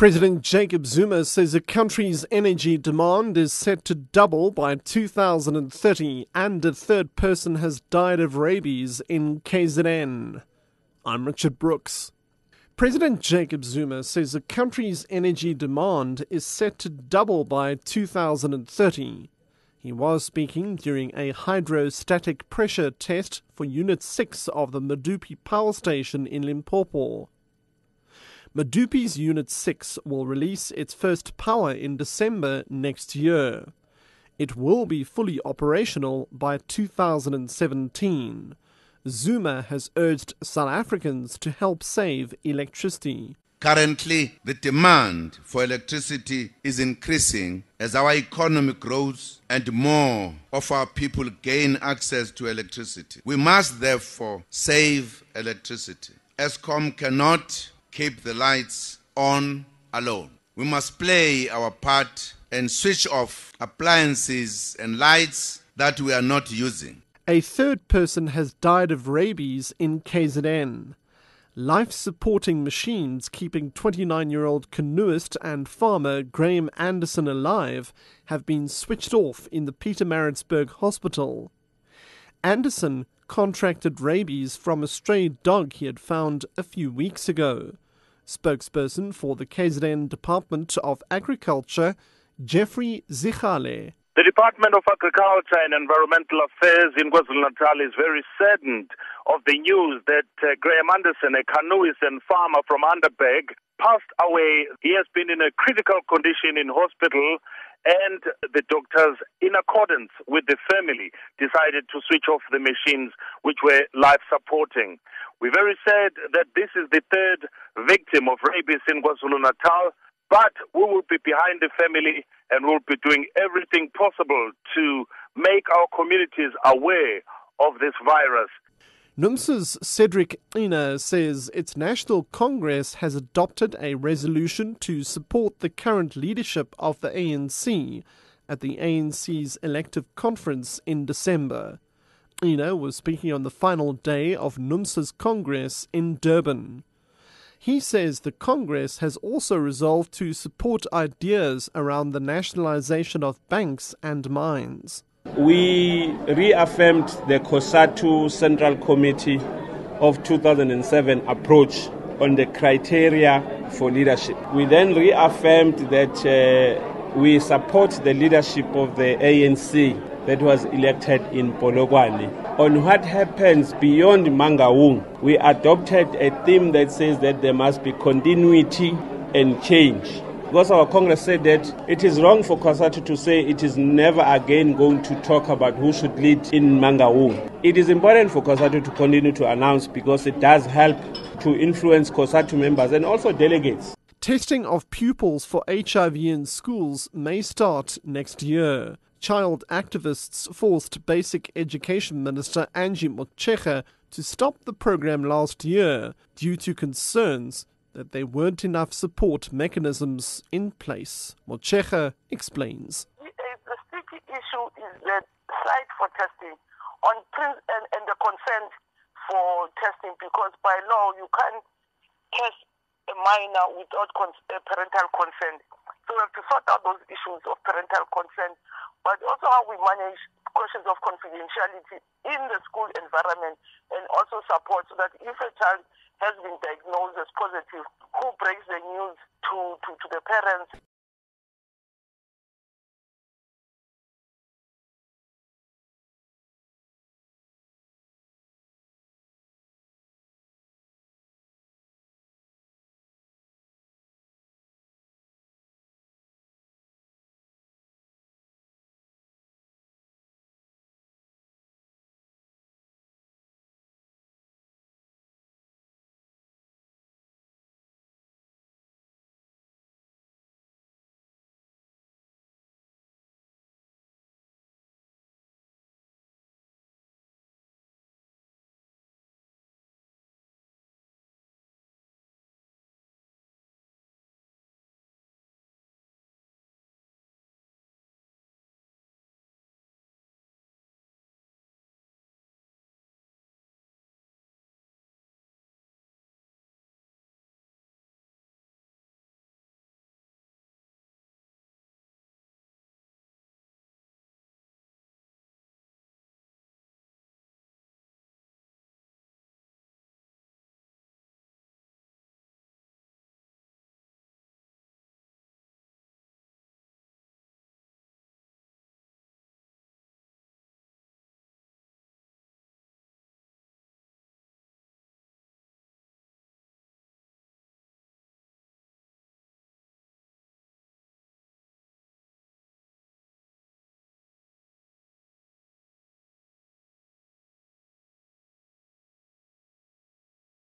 President Jacob Zuma says the country's energy demand is set to double by 2030 and a third person has died of rabies in KZN. I'm Richard Brooks. President Jacob Zuma says the country's energy demand is set to double by 2030. He was speaking during a hydrostatic pressure test for Unit 6 of the Medupi power station in Limpopo. Medupi's Unit 6 will release its first power in December next year. It will be fully operational by 2017. Zuma has urged South Africans to help save electricity. Currently, the demand for electricity is increasing as our economy grows and more of our people gain access to electricity. We must therefore save electricity. Eskom cannot keep the lights on alone. We must play our part and switch off appliances and lights that we are not using. A third person has died of rabies in KZN. Life-supporting machines keeping 29-year-old canoeist and farmer Graham Anderson alive have been switched off in the Pietermaritzburg hospital. Anderson contracted rabies from a stray dog he had found a few weeks ago. Spokesperson for the KZN Department of Agriculture, Jeffrey Zichale. The Department of Agriculture and Environmental Affairs in KwaZulu-Natal is very saddened of the news that Graham Anderson, a canoeist and farmer from Underberg, passed away. He has been in a critical condition in hospital, and the doctors, in accordance with the family, decided to switch off the machines which were life-supporting. We're very sad that this is the third victim of rabies in KwaZulu-Natal, but we will be behind the family and we'll be doing everything possible to make our communities aware of this virus. NUMSA's Cedric Ina says its National Congress has adopted a resolution to support the current leadership of the ANC at the ANC's elective conference in December. Ina was speaking on the final day of NUMSA's Congress in Durban. He says the Congress has also resolved to support ideas around the nationalization of banks and mines. We reaffirmed the COSATU Central Committee of 2007 approach on the criteria for leadership. We then reaffirmed that we support the leadership of the ANC that was elected in Polokwane. On what happens beyond Mangaung, we adopted a theme that says that there must be continuity and change. Because our Congress said that it is wrong for COSATU to say it is never again going to talk about who should lead in Mangaung. It is important for COSATU to continue to announce because it does help to influence COSATU members and also delegates. Testing of pupils for HIV in schools may start next year. Child activists forced Basic Education Minister Angie Motshekga to stop the program last year due to concerns that there weren't enough support mechanisms in place. Motshekga explains. The sticky issue is the site for testing and the consent for testing, because by law you can't test a minor without parental consent. So we have to sort out those issues of parental consent, but also how we manage questions of confidentiality in the school environment, and also support so that if a child has been diagnosed as positive, who breaks the news to the parents.